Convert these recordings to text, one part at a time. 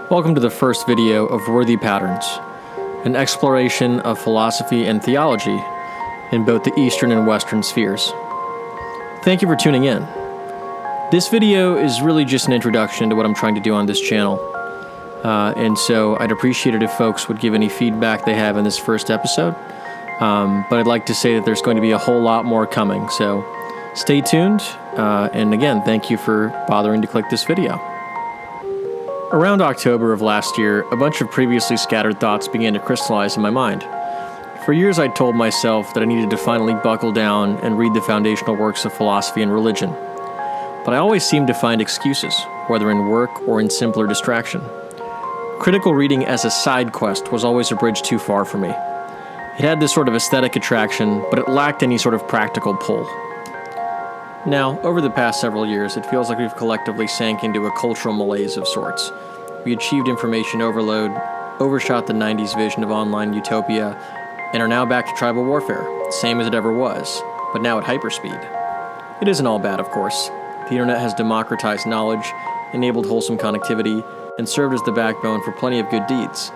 Welcome to the first video of Worthy Patterns, an exploration of philosophy and theology in both the Eastern and Western spheres. Thank you for tuning in. This video is really just an introduction to what I'm trying to do on this channel, and so I'd appreciate it if folks would give any feedback they have in this first episode, but I'd like to say that there's going to be a whole lot more coming, so stay tuned, and again, thank you for bothering to click this video. Around October of last year, a bunch of previously scattered thoughts began to crystallize in my mind. For years I'd told myself that I needed to finally buckle down and read the foundational works of philosophy and religion. But I always seemed to find excuses, whether in work or in simpler distraction. Critical reading as a side quest was always a bridge too far for me. It had this sort of aesthetic attraction, but it lacked any sort of practical pull. Now, over the past several years, it feels like we've collectively sank into a cultural malaise of sorts. We achieved information overload, overshot the 90s vision of online utopia, and are now back to tribal warfare, same as it ever was, but now at hyperspeed. It isn't all bad, of course. The internet has democratized knowledge, enabled wholesome connectivity, and served as the backbone for plenty of good deeds.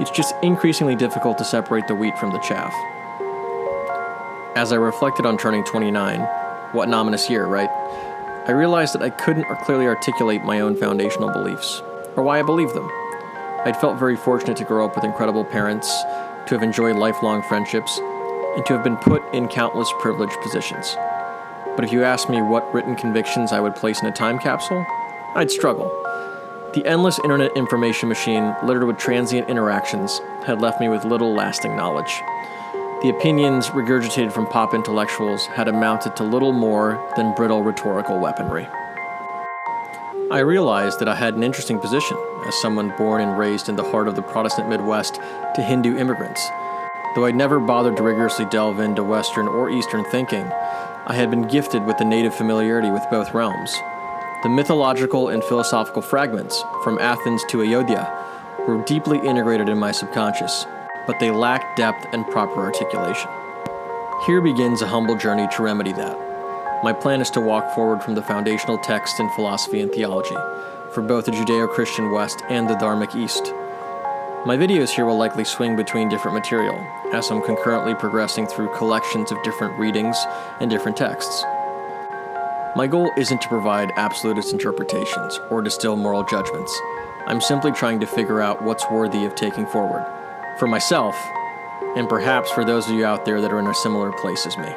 It's just increasingly difficult to separate the wheat from the chaff. As I reflected on turning 29, what an ominous year, right? I realized that I couldn't clearly articulate my own foundational beliefs, or why I believe them. I'd felt very fortunate to grow up with incredible parents, to have enjoyed lifelong friendships, and to have been put in countless privileged positions. But if you asked me what written convictions I would place in a time capsule, I'd struggle. The endless internet information machine, littered with transient interactions, had left me with little lasting knowledge. The opinions regurgitated from pop intellectuals had amounted to little more than brittle rhetorical weaponry. I realized that I had an interesting position as someone born and raised in the heart of the Protestant Midwest to Hindu immigrants. Though I'd never bothered to rigorously delve into Western or Eastern thinking, I had been gifted with the native familiarity with both realms. The mythological and philosophical fragments, from Athens to Ayodhya, were deeply integrated in my subconscious, but they lacked depth and proper articulation. Here begins a humble journey to remedy that. My plan is to walk forward from the foundational text in philosophy and theology, for both the Judeo-Christian West and the Dharmic East. My videos here will likely swing between different material, as I'm concurrently progressing through collections of different readings and different texts. My goal isn't to provide absolutist interpretations or distill moral judgments. I'm simply trying to figure out what's worthy of taking forward, for myself, and perhaps for those of you out there that are in a similar place as me.